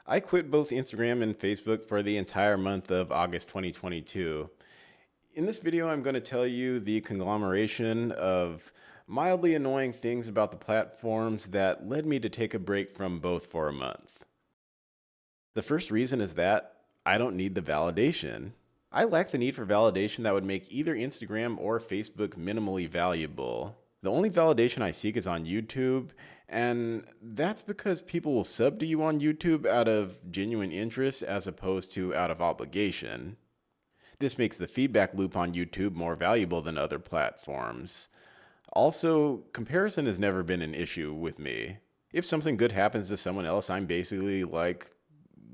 I quit both Instagram and Facebook for the entire month of August 2022. In this video, I'm going to tell you the conglomeration of mildly annoying things about the platforms that led me to take a break from both for a month. The first reason is that I don't need the validation. I lack the need for validation that would make either Instagram or Facebook minimally valuable. The only validation I seek is on YouTube, and that's because people will sub to you on YouTube out of genuine interest as opposed to out of obligation. This makes the feedback loop on YouTube more valuable than other platforms. Also, comparison has never been an issue with me. If something good happens to someone else, I'm basically like,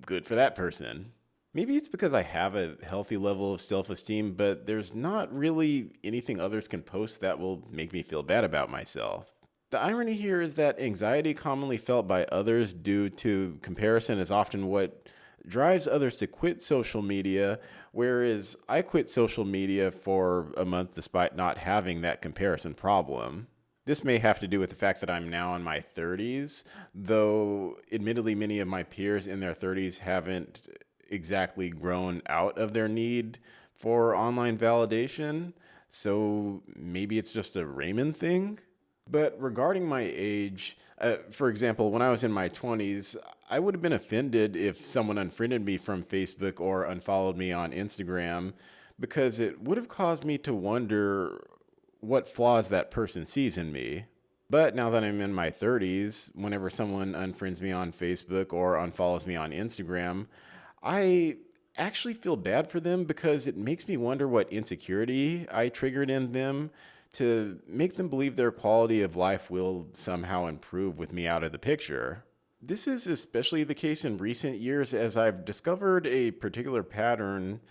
good for that person. Maybe it's because I have a healthy level of self-esteem, but there's not really anything others can post that will make me feel bad about myself. The irony here is that anxiety commonly felt by others due to comparison is often what drives others to quit social media, whereas I quit social media for a month despite not having that comparison problem. This may have to do with the fact that I'm now in my 30s, though admittedly many of my peers in their 30s haven't exactly grown out of their need for online validation, so maybe it's just a Raymond thing. But regarding my age, for example, when I was in my 20s, I would have been offended if someone unfriended me from Facebook or unfollowed me on Instagram because it would have caused me to wonder what flaws that person sees in me. But now that I'm in my 30s, whenever someone unfriends me on Facebook or unfollows me on Instagram, I actually feel bad for them because it makes me wonder what insecurity I triggered in them to make them believe their quality of life will somehow improve with me out of the picture. This is especially the case in recent years as I've discovered a particular pattern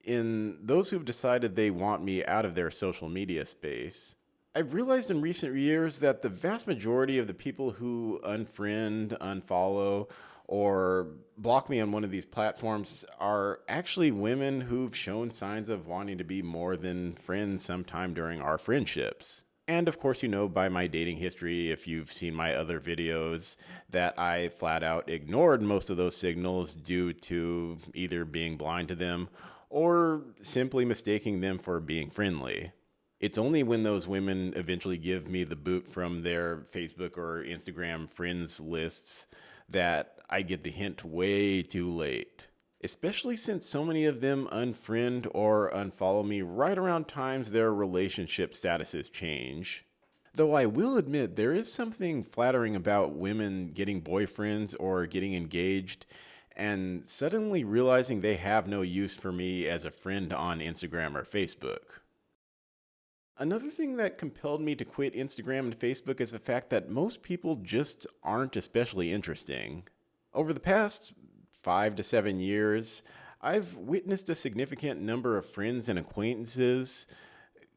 in those who've decided they want me out of their social media space. I've realized in recent years that the vast majority of the people who unfriend, unfollow, or block me on one of these platforms are actually women who've shown signs of wanting to be more than friends sometime during our friendships. And of course, you know by my dating history, if you've seen my other videos, that I flat out ignored most of those signals due to either being blind to them or simply mistaking them for being friendly. It's only when those women eventually give me the boot from their Facebook or Instagram friends lists that I get the hint way too late. Especially since so many of them unfriend or unfollow me right around times their relationship statuses change. Though I will admit there is something flattering about women getting boyfriends or getting engaged and suddenly realizing they have no use for me as a friend on Instagram or Facebook. Another thing that compelled me to quit Instagram and Facebook is the fact that most people just aren't especially interesting. Over the past 5 to 7 years, I've witnessed a significant number of friends and acquaintances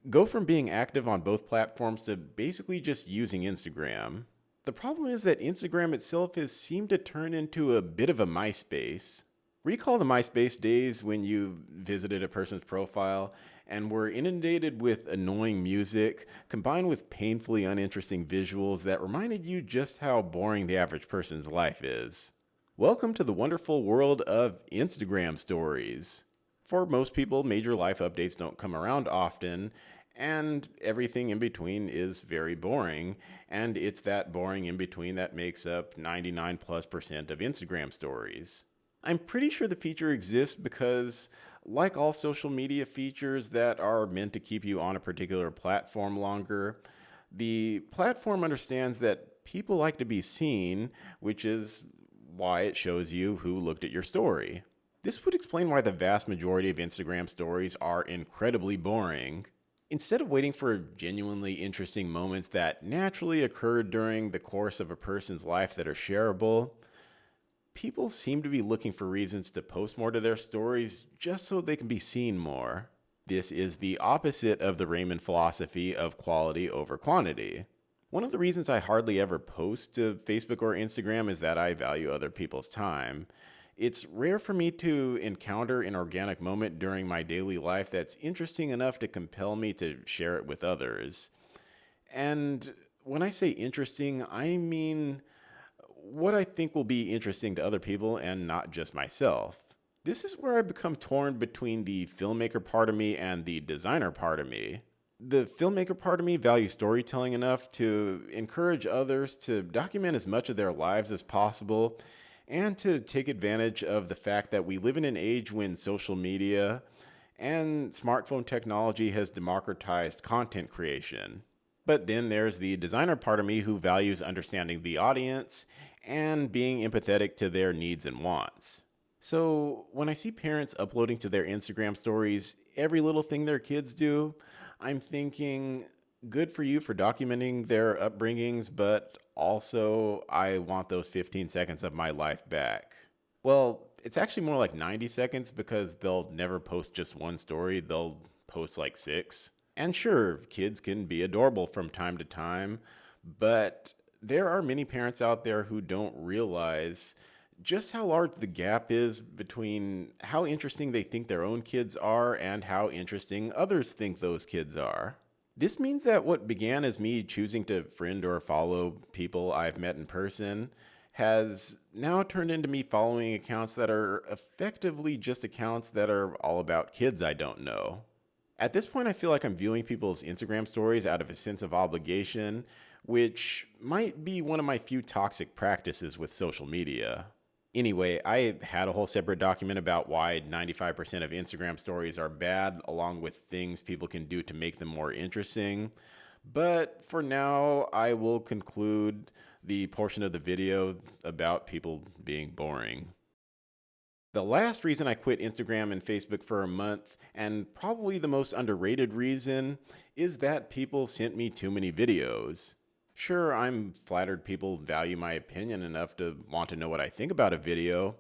go from being active on both platforms to basically just using Instagram. The problem is that Instagram itself has seemed to turn into a bit of a MySpace. Recall the MySpace days when you visited a person's profile and were inundated with annoying music combined with painfully uninteresting visuals that reminded you just how boring the average person's life is. Welcome to the wonderful world of Instagram stories. For most people, major life updates don't come around often, and everything in between is very boring, and it's that boring in between that makes up 99+% of Instagram stories. I'm pretty sure the feature exists because, like all social media features that are meant to keep you on a particular platform longer, the platform understands that people like to be seen, which is why it shows you who looked at your story. This would explain why the vast majority of Instagram stories are incredibly boring. Instead of waiting for genuinely interesting moments that naturally occurred during the course of a person's life that are shareable, people seem to be looking for reasons to post more to their stories just so they can be seen more. This is the opposite of the Raymond philosophy of quality over quantity. One of the reasons I hardly ever post to Facebook or Instagram is that I value other people's time. It's rare for me to encounter an organic moment during my daily life that's interesting enough to compel me to share it with others. And when I say interesting, I mean what I think will be interesting to other people and not just myself. This is where I become torn between the filmmaker part of me and the designer part of me. The filmmaker part of me values storytelling enough to encourage others to document as much of their lives as possible and to take advantage of the fact that we live in an age when social media and smartphone technology has democratized content creation. But then there's the designer part of me who values understanding the audience and being empathetic to their needs and wants. So when I see parents uploading to their Instagram stories every little thing their kids do, I'm thinking, good for you for documenting their upbringings, but also I want those 15 seconds of my life back. Well, it's actually more like 90 seconds because they'll never post just one story, they'll post like six. And sure, kids can be adorable from time to time, but there are many parents out there who don't realize just how large the gap is between how interesting they think their own kids are and how interesting others think those kids are. This means that what began as me choosing to friend or follow people I've met in person has now turned into me following accounts that are effectively just accounts that are all about kids I don't know. At this point, I feel like I'm viewing people's Instagram stories out of a sense of obligation, which might be one of my few toxic practices with social media. Anyway, I had a whole separate document about why 95% of Instagram stories are bad, along with things people can do to make them more interesting. But for now, I will conclude the portion of the video about people being boring. The last reason I quit Instagram and Facebook for a month, and probably the most underrated reason, is that people sent me too many videos. Sure, I'm flattered people value my opinion enough to want to know what I think about a video,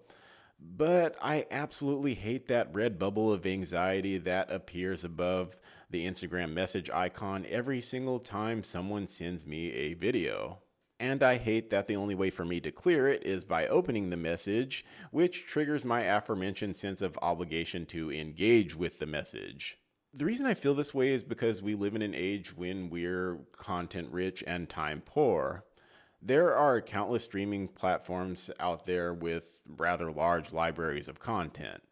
but I absolutely hate that red bubble of anxiety that appears above the Instagram message icon every single time someone sends me a video. And I hate that the only way for me to clear it is by opening the message, which triggers my aforementioned sense of obligation to engage with the message. The reason I feel this way is because we live in an age when we're content rich and time poor. There are countless streaming platforms out there with rather large libraries of content.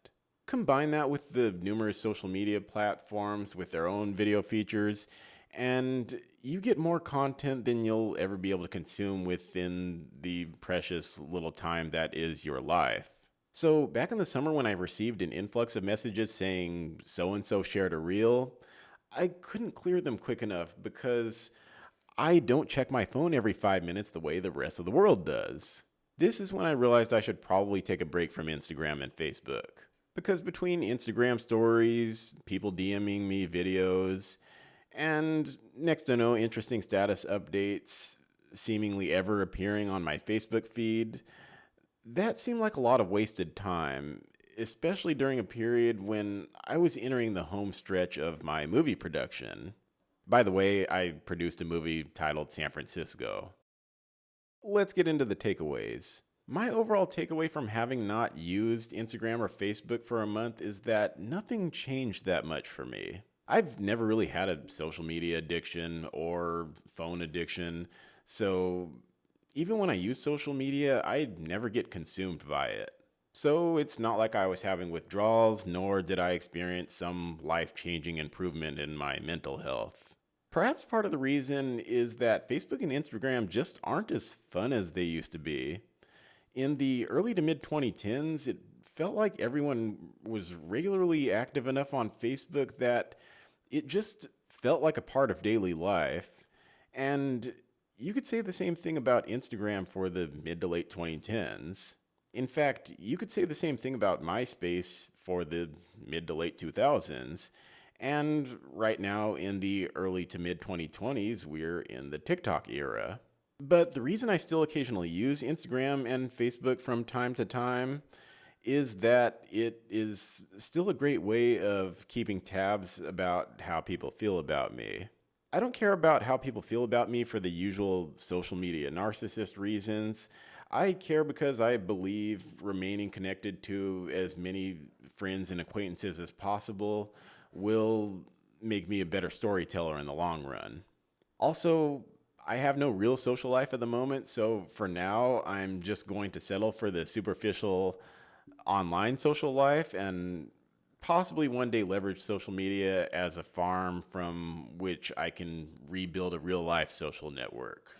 Combine that with the numerous social media platforms with their own video features, and you get more content than you'll ever be able to consume within the precious little time that is your life. So back in the summer when I received an influx of messages saying so-and-so shared a reel, I couldn't clear them quick enough because I don't check my phone every 5 minutes the way the rest of the world does. This is when I realized I should probably take a break from Instagram and Facebook. Because between Instagram stories, people DMing me videos, and next to no interesting status updates seemingly ever appearing on my Facebook feed, that seemed like a lot of wasted time, especially during a period when I was entering the home stretch of my movie production. By the way, I produced a movie titled San Francisco. Let's get into the takeaways. My overall takeaway from having not used Instagram or Facebook for a month is that nothing changed that much for me. I've never really had a social media addiction or phone addiction, so even when I use social media, I never get consumed by it. So it's not like I was having withdrawals, nor did I experience some life-changing improvement in my mental health. Perhaps part of the reason is that Facebook and Instagram just aren't as fun as they used to be. In the early to mid 2010s, it felt like everyone was regularly active enough on Facebook that it just felt like a part of daily life. And you could say the same thing about Instagram for the mid to late 2010s. In fact, you could say the same thing about MySpace for the mid to late 2000s. And right now, in the early to mid 2020s, we're in the TikTok era. But the reason I still occasionally use Instagram and Facebook from time to time is that it is still a great way of keeping tabs about how people feel about me. I don't care about how people feel about me for the usual social media narcissist reasons. I care because I believe remaining connected to as many friends and acquaintances as possible will make me a better storyteller in the long run. Also, I have no real social life at the moment, so for now, I'm just going to settle for the superficial online social life and possibly one day leverage social media as a farm from which I can rebuild a real life social network.